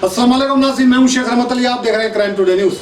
अस्सलाम वालेकुम नाज़रीन, मैं हूं शेख रहमत अली। आप देख रहे हैं क्राइम टुडे न्यूज़।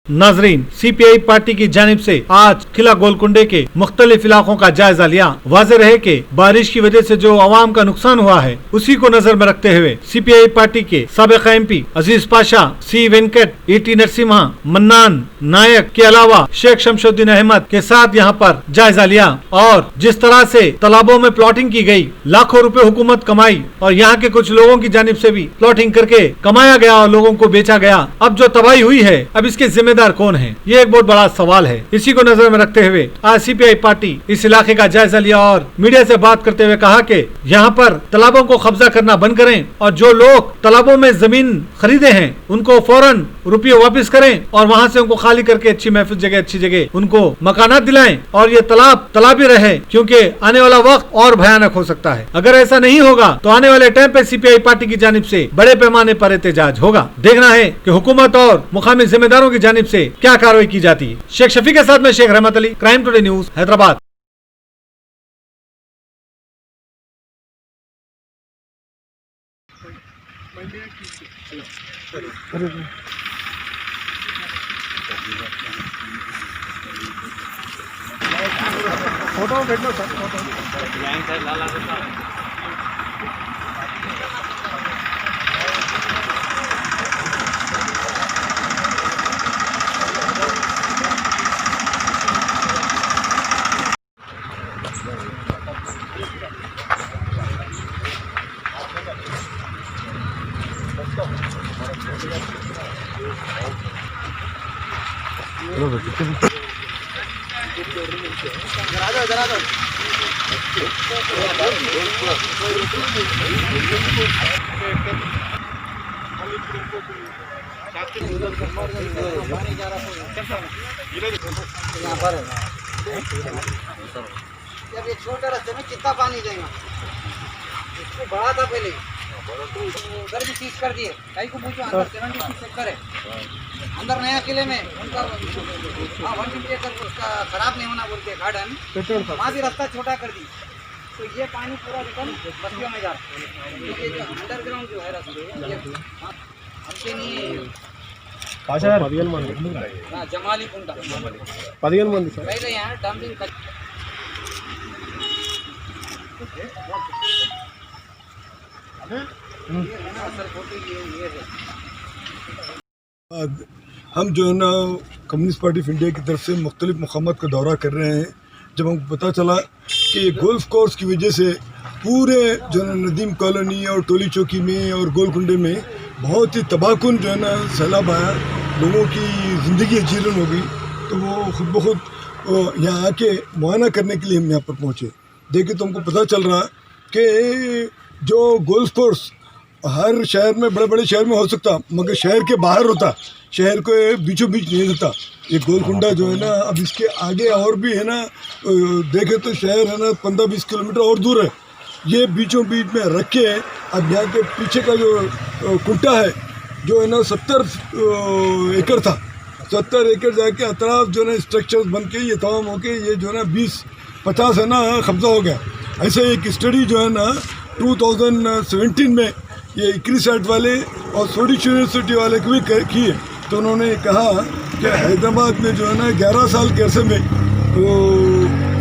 नाजरीन, सीपीआई पार्टी की जानिब से आज किला गोलकुंडे के मुख्तलिफ इलाकों का जायजा लिया। वाज़ेह रहे कि बारिश की वजह से जो आवाम का नुकसान हुआ है उसी को नजर में रखते हुए सीपीआई पार्टी के साबिक़ एमपी अजीज पाशा, सी वेंकट, ईटी नरसिम्हा, मन्नान नायक के अलावा शेख शमशुद्दीन अहमद के साथ यहाँ पर जायजा लिया और जिस तरह से तालाबों में प्लॉटिंग की गई, लाखों रुपए हुकूमत कमाई और यहाँ के कुछ लोगों की जानिब से भी प्लॉटिंग करके कमाया गया और लोगों को बेचा गया। अब जो तबाही हुई है, अब इसके जिम्मेदार कौन है, ये एक बहुत बड़ा सवाल है। इसी को नजर में रखते हुए आज सीपीआई पार्टी इस इलाके का जायजा लिया और मीडिया से बात करते हुए कहा कि यहाँ पर तालाबों को कब्जा करना बंद करें और जो लोग तालाबों में जमीन खरीदे हैं उनको फौरन रुपये वापस करें और वहाँ से उनको खाली करके अच्छी महफूज जगह, अच्छी जगह उनको मकानात दिलाएं और ये तालाब ही रहे, क्योंकि आने वाला वक्त और भयानक हो सकता है। अगर ऐसा नहीं होगा तो आने वाले टाइम पे सीपीआई पार्टी की जानिब से बड़े पैमाने पर एहतजाज होगा। देखना है कि हुकूमत और मुकामी जिम्मेदारों की जानिब से क्या कार्रवाई की जाती है। शेख शफी के साथ में शेख रहमत Ali, crime today news, Hyderabad. Photo भेजना सर, फोटो यहाँ पर जब ये छोटे रास्ते में कितना पानी जाएगा, इसको बड़ा था पहले, उधर भी सीज कर दिए। कहीं को पूछो अंदर 76 सेक्टर है, अंदर नया किले में उनका 150 एकड़ उसका खराब नहीं होना बोलते गार्डन, वहाँ भी रास्ता छोटा कर दी। तो ये पानी पूरा रिटर्न बस्तियों में जा रहा है। अंडरग्राउंड जो है रास्ते हमसे नहीं जमाली कुंडा पहले यहाँ डंपिंग हम जो है ना कम्युनिस्ट पार्टी ऑफ इंडिया की तरफ से मुख्तलिफ मकामात का दौरा कर रहे हैं। जब हमको पता चला कि ये गोल्फ कोर्स की वजह से पूरे जो है नदीम कॉलोनी और टोली चौकी में और गोलकुंडे में बहुत ही तबाहकुन जो है ना सैलाब आया, लोगों की ज़िंदगी जीरन हो गई, तो वो खुद ब खुद यहाँ आके मुआयना करने के लिए हम यहाँ पर पहुँचे। देखे तो हमको पता चल रहा कि जो गोल्फ कोर्स हर शहर में, बड़े बड़े शहर में हो सकता, मगर शहर के बाहर होता, शहर के बीचों बीच नहीं होता। ये गोलकुंडा जो है ना, अब इसके आगे और भी है ना, देखे तो शहर है ना 15-20 किलोमीटर और दूर है। ये बीचों बीच में रख के अब यहाँ के पीछे का जो कुंटा है जो है ना 70 एकड़ था, 70 एकड़ जाके अतराफ जो है ना स्ट्रक्चर्स बन के ये तमाम हो के ये जो है ना 20-50 है ना कब्जा हो गया। ऐसे एक स्टडी जो है ना 2017 में ये इक्रिसैट वाले और स्वदेश यूनिवर्सिटी वाले को भी की है। तो उन्होंने कहा कि हैदराबाद में जो है ना 11 साल के अरसे में, तो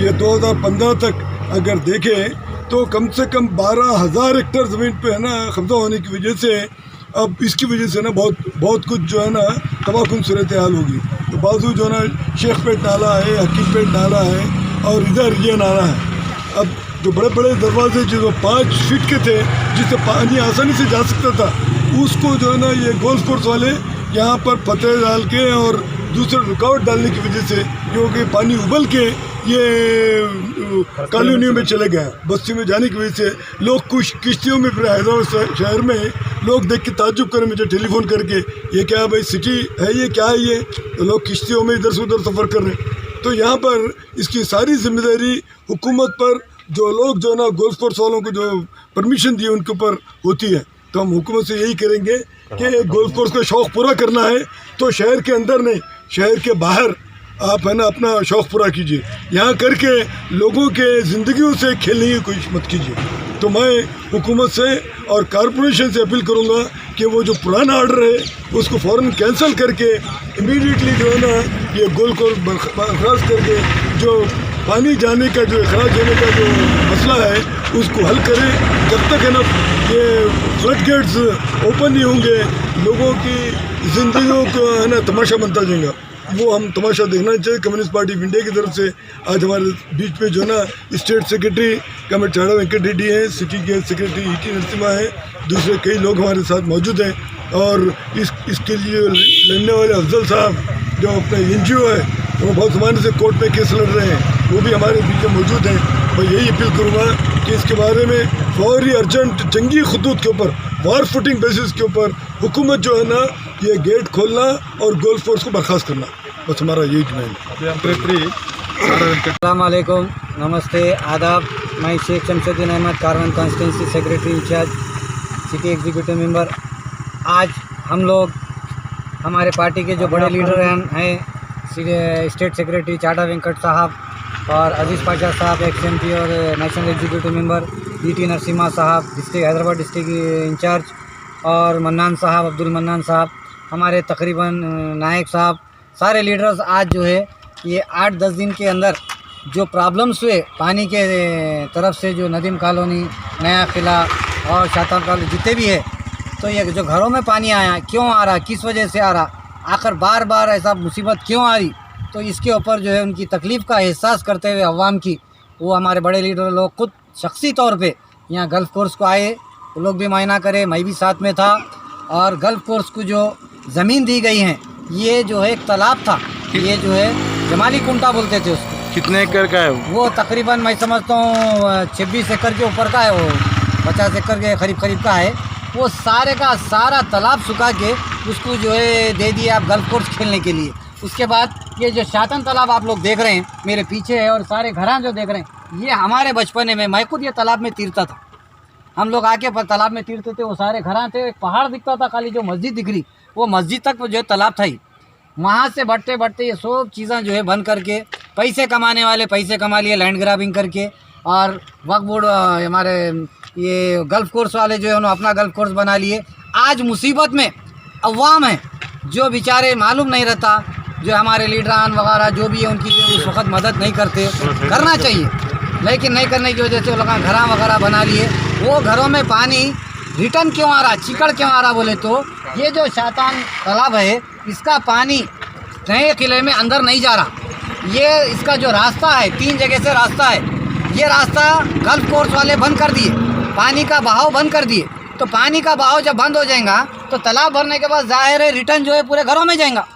ये 2015 तक अगर देखें तो कम से कम 12,000 हेक्टेयर ज़मीन पे है ना कब्जा होने की वजह से, अब इसकी वजह से ना बहुत कुछ जो है ना तबाहकुन सूरत हाल होगी। तो बाजू जो है ना शेख पेट नाला है, हकीम पेट नाला है और इधर ये नाला है। अब जो बड़े बड़े दरवाजे जो 5 फीट के थे जिससे पानी आसानी से जा सकता था, उसको जो है ना ये गोल्फ कोर्स वाले यहाँ पर पत्थर डाल के और दूसरे रुकावट डालने की वजह से क्योंकि पानी उबल के ये कॉलोनियों में चले गए, बस्ती में जाने की वजह से लोग कुछ किश्तियों में, फिर हैदराबाद शहर में लोग देख के ताज्जुब करें मुझे टेलीफोन करके, ये क्या भाई सिटी है, ये क्या है ये, तो लोग किश्तियों में इधर से उधर सफ़र कर रहे हैं। तो यहाँ पर इसकी सारी जिम्मेदारी हुकूमत पर, जो लोग जो ना गोल्फ कोर्स वालों को जो परमिशन दी उनके ऊपर होती है। तो हम हुकूमत से यही करेंगे कि गोल्फ कोर्स का शौक़ पूरा करना है तो शहर के अंदर नहीं, शहर के बाहर आप है ना अपना शौक़ पूरा कीजिए, यहाँ करके लोगों के ज़िंदगियों से खेलने की कोशिश मत कीजिए। तो मैं हुकूमत से और कॉरपोरेशन से अपील करूँगा कि वो जो पुराना ऑर्डर है उसको फ़ौरन कैंसिल करके इमीडिएटली जो है ना ये गोल को बर्खास्त करके जो पानी जाने का जो अखराज होने का जो मसला है उसको हल करें। जब तक है ना ये फ्लड गेट्स ओपन नहीं होंगे लोगों की ज़िंदगियों को है ना तमाशा बनता जाएगा, वो हम तमाशा देखना चाहिए। कम्युनिस्ट पार्टी ऑफ इंडिया की तरफ से आज हमारे बीच में जो है ना state secretary committee Chada Venkat Reddy हैं, सिटी के सेक्रेटरी ईटी नरसिम्हा हैं, दूसरे कई लोग हमारे साथ मौजूद हैं और इसके लिए लड़ने वाले अफजल साहब जो अपना NGO है वो बहुत ज़माने से कोर्ट में केस लड़ रहे हैं, वो भी हमारे बीच में मौजूद हैं। मैं यही अपील करूँगा कि इसके बारे में फौरी अर्जेंट जंगी खतूत के ऊपर वॉर फुटिंग बेसिस के ऊपर हुकूमत जो है ना ये गेट खोलना और गोल्फ कोर्स को बर्खास्त करना, बस हमारा यही डिमांड। अस्सलाम वालेकुम, नमस्ते, आदाब। मैं Sheikh Shamshuddin Ahmed, Karwan constituency secretary incharge, city executive member. आज हम लोग हमारे पार्टी के जो बड़े लीडर हैं स्टेट सेक्रेटरी चाड़ा वेंकट साहब और अजीज़ पाशा साहब XMP और national executive member ET Narasimha साहब, डिस्ट्रिक्ट हैदराबाद डिस्ट्रिक्ट इंचार्ज, और मन्नान साहब, अब्दुल मन्नान साहब, हमारे तकरीबन नायक साहब, सारे लीडर्स आज जो है ये 8-10 दिन के अंदर जो प्रॉब्लम्स हुए पानी के तरफ से, जो नदीम कॉलोनी, नया किला और शाताब कॉलोनी जितने भी है, तो ये जो घरों में पानी आया क्यों आ रहा, किस वजह से आ रहा, आखिर बार बार ऐसा मुसीबत क्यों आ रही, तो इसके ऊपर जो है उनकी तकलीफ़ का एहसास करते हुए अवाम की, वो हमारे बड़े लीडर लोग खुद शख्सी तौर पे यहाँ गल्फ़ कोर्स को आए, वो लोग भी मायना करे, मैं भी साथ में था। और गल्फ़ कोर्स को जो ज़मीन दी गई है ये जो है एक तालाब था, ये जो है जमाली कुंटा बोलते थे उसको। कितने एकड़ का है वो तकरीबन मैं समझता हूँ 26 एकड़ के ऊपर का है, वो 50 एकड़ के करीब का है। वो सारे का सारा तालाब सुखा के उसको जो है दे दिया आप गल्फ़ कोर्स खेलने के लिए। उसके बाद ये जो शातन तालाब आप लोग देख रहे हैं मेरे पीछे है और सारे घरां जो देख रहे हैं, ये हमारे बचपने में मैं खुद ये तालाब में तीरता था, हम लोग आके तालाब में तीरते थे, वो सारे घरां थे, एक पहाड़ दिखता था, खाली जो मस्जिद दिख रही वो मस्जिद तक जो है तालाब था ही। वहाँ से बढ़ते बढ़ते ये सब चीज़ें जो है बंद करके पैसे कमाने वाले पैसे कमा लिए लैंड ग्रैबिंग करके, और वक्फ बोर्ड हमारे ये गल्फ़ कोर्स वाले जो है उन्होंने अपना गल्फ़ कोर्स बना लिए। आज मुसीबत में अवाम है जो बेचारे मालूम नहीं रहता, जो हमारे लीडरान वगैरह जो भी है उनकी जो उस वक्त मदद नहीं करते, करना चाहिए लेकिन नहीं करने की वजह से वो लोग घरा वगैरह बना लिए। वो घरों में पानी रिटर्न क्यों आ रहा, चिकड़ क्यों आ रहा बोले तो ये जो शातान तालाब है इसका पानी नए किले में अंदर नहीं जा रहा। ये इसका जो रास्ता है 3 जगह से रास्ता है, ये रास्ता गल्फ़ कोर्स वाले बंद कर दिए, पानी का बहाव बंद कर दिए। तो पानी का बहाव जब बंद हो जाएगा तो तालाब भरने के बाद ज़ाहिर है रिटर्न जो है पूरे घरों में जाएगा।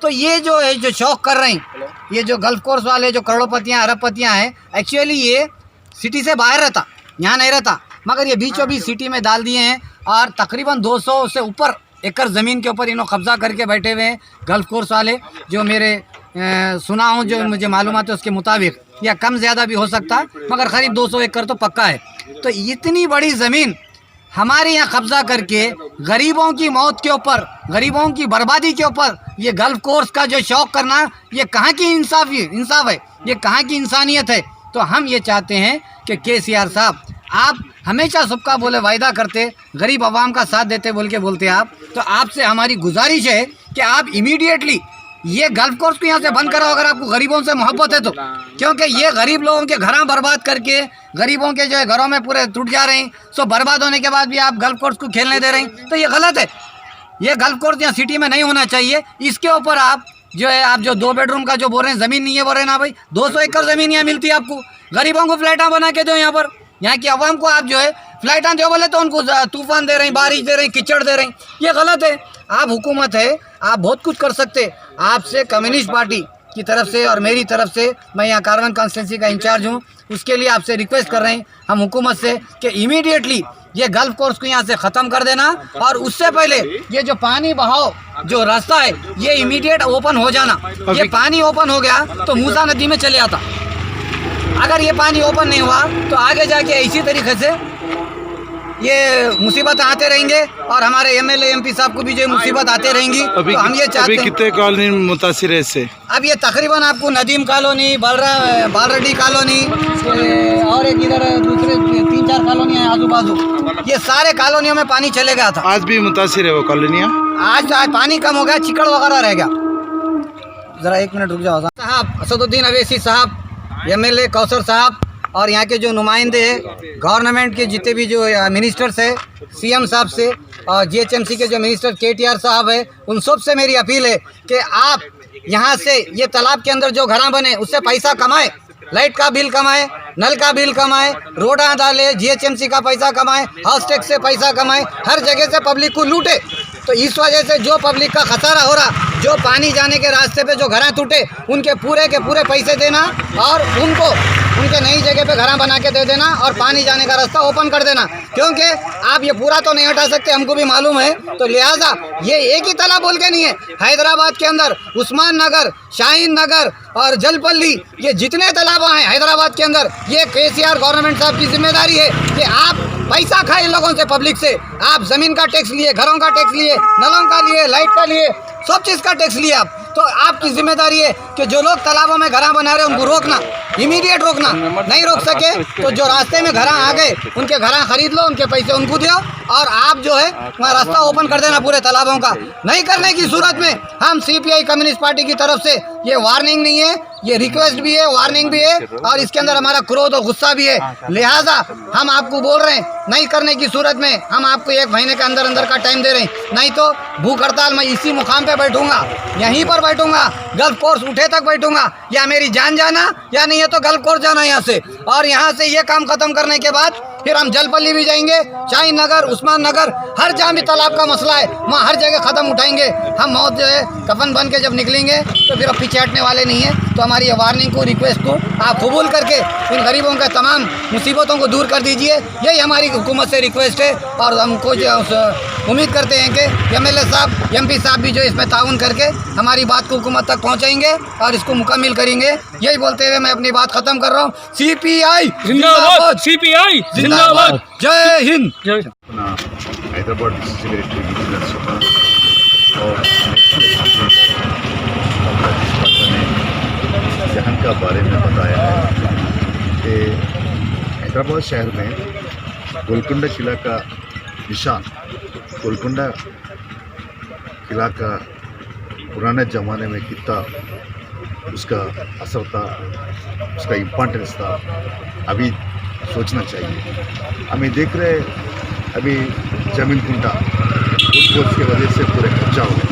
तो ये जो है जो शौक़ कर रहे हैं ये जो गल्फ़ कोर्स वाले जो करोड़पतियाँ अरबपतियाँ हैं, एक्चुअली ये सिटी से बाहर रहता, यहाँ नहीं रहता, मगर ये बीचों बीच सिटी में डाल दिए हैं और तकरीबन 200 से ऊपर एकड़ ज़मीन के ऊपर इन्होंने कब्ज़ा करके बैठे हुए हैं गल्फ़ कोर्स वाले। जो मेरे सुना हूँ, जो मुझे मालूमात है उसके मुताबिक या कम ज़्यादा भी हो सकता है, मगर क़रीब 200 एकड़ तो पक्का है। तो इतनी बड़ी ज़मीन हमारे यहाँ कब्ज़ा करके गरीबों की मौत के ऊपर, गरीबों की बर्बादी के ऊपर ये गल्फ़ कोर्स का जो शौक़ करना, ये कहाँ की इंसाफ है, ये कहाँ की इंसानियत है। तो हम ये चाहते हैं कि KCR साहब आप हमेशा सबका बोले वायदा करते, गरीब आवाम का साथ देते बोलते आप, तो आपसे हमारी गुजारिश है कि आप इमीडिएटली ये गल्फ़ कोर्स को यहाँ से बंद कराओ अगर आपको गरीबों से मोहब्बत है तो, क्योंकि ये गरीब लोगों के घर बर्बाद करके गरीबों के जो है घरों में पूरे टूट जा रहे हैं। सो बर्बाद होने के बाद भी आप गल्फ़ कोर्स को खेलने दे रहे हैं, तो ये गलत है। ये गल्फ़ कोर्स यहाँ सिटी में नहीं होना चाहिए। इसके ऊपर आप जो है आप जो 2 बेडरूम का जो बोल रहे हैं ज़मीन नहीं है बोल रहे हैं ना भाई, 200 एकड़ ज़मीन यहाँ मिलती है आपको, गरीबों को फ्लैटा बना के दो, यहाँ की आवाम को आप जो है फ्लैटा दो बोले तो उनको तूफान दे रहे हैं, बारिश दे रहे हैं, कीचड़ दे रहे हैं, ये गलत है। आप हुकूमत है, आप बहुत कुछ कर सकते। आपसे कम्युनिस्ट पार्टी की तरफ से और मेरी तरफ से, मैं यहाँ कारवन कॉन्स्टिट्यूंसी का इंचार्ज हूँ, उसके लिए आपसे रिक्वेस्ट कर रहे हैं हम हुकूमत से कि इमीडिएटली ये गल्फ़ कोर्स को यहाँ से ख़त्म कर देना, और उससे पहले ये जो पानी बहाव जो रास्ता है ये इमीडिएट ओपन हो जाना। ये पानी ओपन हो गया तो मूसा नदी में चले आता, अगर ये पानी ओपन नहीं हुआ तो आगे जाके इसी तरीके से ये मुसीबत आते रहेंगे और हमारे एमएलए एमपी साहब को भी जो मुसीबत आते रहेंगी। तो हम ये चाहते अभी हैं, कितने कॉलोनी मुतासिर है इससे? अब ये तकरीबन आपको नदीम कॉलोनी, बालरेड्डी कॉलोनी और एक इधर दूसरे 3-4 कॉलोनी है आजू बाजू, ये सारे कॉलोनियों में पानी चले गया था। आज भी मुतासिर है वो कॉलोनियाँ? आज पानी कम हो गया, चिकड़ वगैरह रह गया। जरा 1 मिनट रुक जाओ साहब। असदुद्दीन अवैसी साहब, एमएलए कौसर साहब और यहाँ के जो नुमाइंदे हैं गवर्नमेंट के, जितने भी जो मिनिस्टर्स है, सीएम साहब से और जीएचएमसी के जो मिनिस्टर केटीआर साहब है, उन सब से मेरी अपील है कि आप यहाँ से ये तालाब के अंदर जो घर बने उससे पैसा कमाए, लाइट का बिल कमाए, नल का बिल कमाए, रोडा डाले, जीएचएमसी का पैसा कमाए, हाउस टैक्स से पैसा कमाए, हर जगह से पब्लिक को लूटे। तो इस वजह से जो पब्लिक का खसारा हो रहा, जो पानी जाने के रास्ते पे जो घर टूटे, उनके पूरे के पूरे पैसे देना और उनको उनके नई जगह पे घर बना के दे देना और पानी जाने का रास्ता ओपन कर देना। क्योंकि आप ये पूरा तो नहीं हटा सकते, हमको भी मालूम है। तो लिहाजा ये एक ही तालाब बोल के नहीं है, हैदराबाद के अंदर उस्मान नगर, शाहीन नगर और जलपल्ली, ये जितने तालाब हैं हैदराबाद के अंदर, ये केसीआर गवर्नमेंट साहब की जिम्मेदारी है कि आप पैसा खाए इन लोगों से, पब्लिक से। आप ज़मीन का टैक्स लिए, घरों का टैक्स लिए, नलों का लिए, लाइट का लिए, सब चीज़ का टैक्स लिए आप। तो आपकी जिम्मेदारी है कि जो लोग तालाबों में घर बना रहे हैं उनको रोकना, इमीडिएट रोकना। नहीं रोक सके तो जो रास्ते में घर आ गए उनके घर खरीद लो, उनके पैसे उनको दो और आप जो है वहाँ रास्ता ओपन कर देना पूरे तालाबों का। नहीं करने की सूरत में हम सीपीआई कम्युनिस्ट पार्टी की तरफ से ये वार्निंग नहीं है, ये रिक्वेस्ट भी है, वार्निंग भी है और इसके अंदर हमारा क्रोध और गुस्सा भी है। लिहाजा हम आपको बोल रहे हैं, नहीं करने की सूरत में हम आपको 1 महीने के अंदर अंदर का टाइम दे रहे हैं, नहीं तो भूख हड़ताल मैं इसी मुकाम पे बैठूंगा, यहीं पर बैठूंगा, गल्फ कोर्स उठे तक बैठूंगा, या मेरी जान जाना या नहीं है तो गल्फ कोर्स जाना यहाँ से। और यहाँ से ये काम खत्म करने के बाद फिर हम जलपल्ली भी जाएंगे, शाहीन नगर, उस्मान नगर, हर जहाँ भी तालाब का मसला है वहाँ हर जगह ख़त्म उठाएंगे। हम मौत जो है कफन बन के जब निकलेंगे तो फिर अब पीछे हटने वाले नहीं है। तो हमारी ये वार्निंग को, रिक्वेस्ट को आप कबूल करके इन गरीबों के तमाम मुसीबतों को दूर कर दीजिए, यही हमारी हुकूमत से रिक्वेस्ट है। और हमको उम्मीद करते हैं कि एमएलए साहब, एमपी साहब भी जो इसमें ताउन करके हमारी बात को हुकूमत तक पहुँचाएंगे और इसको मुकम्मल करेंगे। यही बोलते हुए मैं अपनी बात ख़त्म कर रहा हूँ। सीपीआई जिंदाबाद, सीपीआई जिंदाबाद, जय हिंद। अपना हैदराबाद डिस्ट्रिक्ट सेक्रेटरी विजिलेंस होगा और ने जहन का बारे में बताया है कि हैदराबाद शहर में गोलकुंडा किला का निशान, गोलकुंडा किला का पुराने ज़माने में कितना उसका असर था, उसका इम्पोर्टेंस था, अभी सोचना चाहिए। हमें देख रहे अभी जमीन कुंडा बोझ की वजह से पूरे कब्जा हो गए,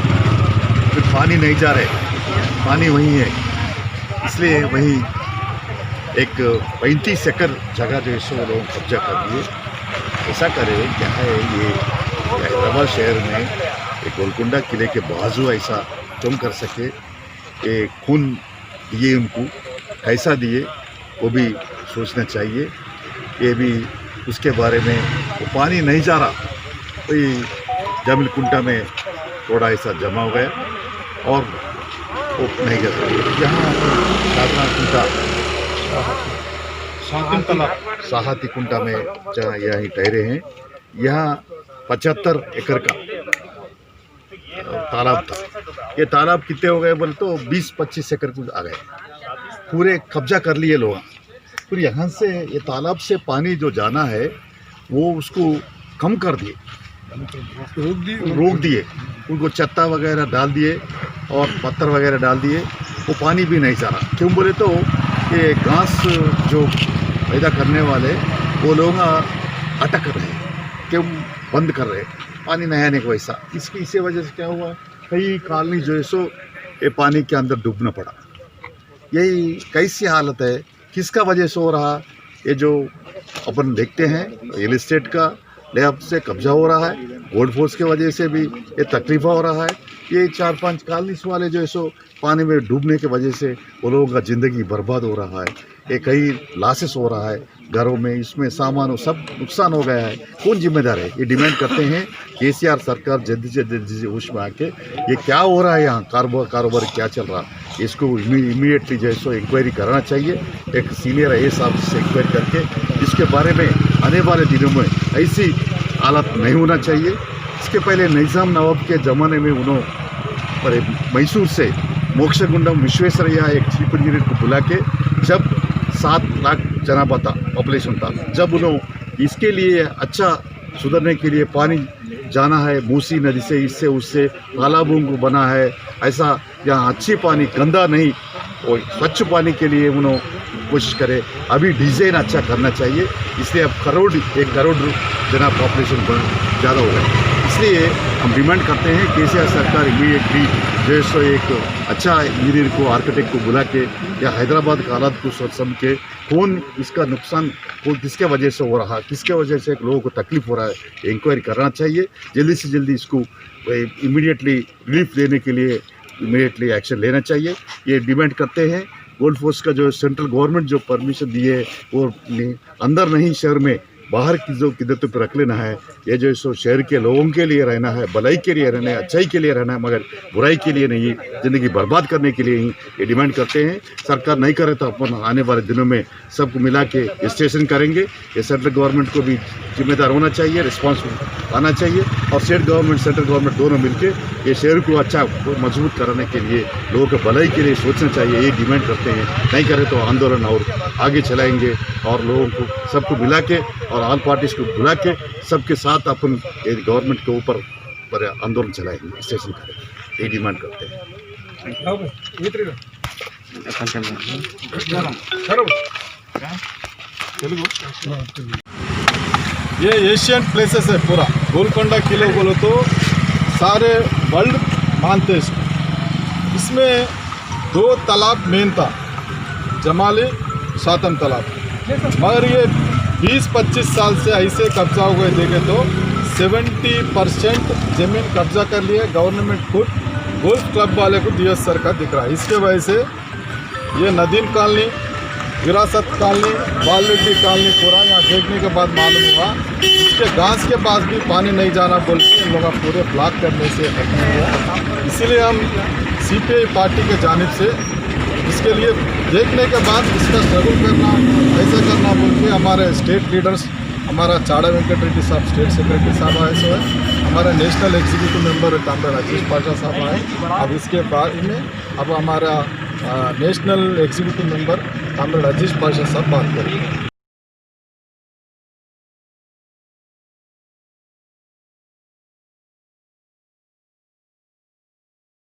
फिर पानी नहीं जा रहे, पानी वहीं है, इसलिए वहीं एक 35 एकड़ जगह जो है सो लोग कब्जा कर दिए। ऐसा करे क्या है ये हैदराबाद शहर में एक गोलकुंडा किले के बाजू ऐसा क्यों कर सके, ये खून दिए उनको, कैसा दिए वो भी सोचना चाहिए। ये भी उसके बारे में वो पानी नहीं जा रहा, तो ये जमीन कुंटा में थोड़ा ऐसा जमा हो गया और वो नहीं कर सकते। यहाँ साहाती कुंटा में जहाँ यहीं ठहरे हैं, यहाँ 75 एकड़ का तालाब था। ये तालाब कितने हो गए बोले तो 20-25 एकड़ कुछ आ गए, पूरे कब्जा कर लिए लोग। फिर यहाँ से ये तालाब से पानी जो जाना है वो उसको कम कर दिए, रोक दिए, उनको चत्ता वगैरह डाल दिए और पत्थर वगैरह डाल दिए, वो पानी भी नहीं जा रहा। क्यों बोले तो ये घास जो पैदा करने वाले वो लोग अटक रहे, क्यों बंद कर रहे, पानी नहीं आने को वैसा। इसी वजह से क्या हुआ, कई कॉलोनी जो है सो ये पानी के अंदर डूबना पड़ा। यही कैसी हालत है, किसका वजह से हो रहा, ये जो अपन देखते हैं रियल एस्टेट का लेआउट से कब्जा हो रहा है, गोल्ड फोर्स की वजह से भी ये तकलीफ हो रहा है। ये 4-5 कॉलोनीज वाले जो है सो पानी में डूबने की वजह से वो लोगों का ज़िंदगी बर्बाद हो रहा है, ये कई लॉसेस हो रहा है घरों में, इसमें सामान सब नुकसान हो गया है। कौन जिम्मेदार है? ये डिमांड करते हैं केसीआर सरकार जल्दी से जल्दी होश में आके ये क्या हो रहा है, यहाँ कारोबार क्या चल रहा है, इसको इमीडिएटली जो है सो इंक्वायरी कराना चाहिए। एक सीनियर IAS ऑफिसर से इंक्वायरी करके इसके बारे में आने वाले दिनों में ऐसी हालत नहीं होना चाहिए। इसके पहले निज़ाम नवाब के ज़माने में उन्होंने मैसूर से मोक्षगुंडम विश्वेश्वरैया एक चीफ इंजीनियर को बुला के, जब 7 लाख जनाबा था पॉपुलेशन था, जब उन्होंने इसके लिए अच्छा सुधरने के लिए पानी जाना है मूसी नदी से, इससे उससे तालाबों को बना है, ऐसा यहाँ अच्छी पानी गंदा नहीं और स्वच्छ पानी के लिए उन्होंने कोशिश करे। अभी डिज़ाइन अच्छा करना चाहिए, इसलिए अब 1 करोड़ जना पॉपुलेशन ज़्यादा हो गए। इसलिए हम डिमांड करते हैं केसीआर सरकार इमीडिएटली जो है सो एक अच्छा इंजीनियर को, आर्किटेक्ट को बुला के या हैदराबाद के हालात को सोच समझ के कौन इसका नुकसान कौन किसके वजह से हो रहा, किसके वजह से लोगों को तकलीफ हो रहा है, इंक्वायरी करना चाहिए। जल्दी से जल्दी इसको इमीडिएटली रिलीफ देने के लिए इमीडिएटली एक्शन लेना चाहिए, ये डिमांड करते हैं। गोल्ड फोर्स का जो सेंट्रल गवर्नमेंट जो परमिशन दिए वो अंदर नहीं शहर में बाहर की जो किदत पर रख लेना है। ये जो सो शहर के लोगों के लिए रहना है, भलाई के लिए रहना है, अच्छाई के लिए रहना है, मगर बुराई के लिए नहीं, ज़िंदगी बर्बाद करने के लिए ही ये डिमांड करते हैं। सरकार नहीं करे तो अपन आने वाले दिनों में सबको मिला के स्टेशन करेंगे। ये सेंट्रल गवर्नमेंट को भी जिम्मेदार होना चाहिए, रिस्पॉन्स आना चाहिए और स्टेट गवर्नमेंट सेंट्रल गवर्नमेंट दोनों मिलके ये शहर को अच्छा मजबूत कराने के लिए, लोगों के भलाई के लिए सोचना चाहिए, ये डिमांड करते हैं। नहीं करे तो आंदोलन और आगे चलाएंगे और लोगों को सबको मिला के और ऑल पार्टीज को बुला के सबके साथ अपन गवर्नमेंट के ऊपर आंदोलन चलाएंगे, स्टेशन करेंगे, ये डिमांड करते हैं। ये एशियन प्लेसेस है पूरा, गोलकोंडा किले बोलो तो सारे वर्ल्ड मानते हैं इसको। इसमें 2 तालाब मेन था, जमाली सातम तालाब, मगर ये 20-25 साल से ऐसे कब्जा हो गए। देखे तो 70% ज़मीन कब्जा कर लिए गवर्नमेंट खुद गोल्फ क्लब वाले को दिया सरकार दिख रहा है। इसके वजह से ये नदीम कॉलोनी, विरासत कॉलोनी, बालरेड्डी कॉलोनी पूरा यहाँ देखने के बाद मालूम हुआ इसके घास के पास भी पानी नहीं जाना बोल के इन लोग पूरे ब्लॉक करने से खत्म हुआ। इसीलिए हम CPI पार्टी के जानिब से इसके लिए देखने के बाद इसका स्ट्रगल करना, ऐसा करना बोल के हमारे स्टेट लीडर्स, हमारा चाड़ा वेंकट रेड्डी साहब स्टेट सेक्रेटरी साहब आए सो है, हमारा national executive member comrade Rajesh Pasha साहब आए। अब इसके बाद में अब हमारा national executive member comrade Rajesh Pasha साहब बात करेंगे।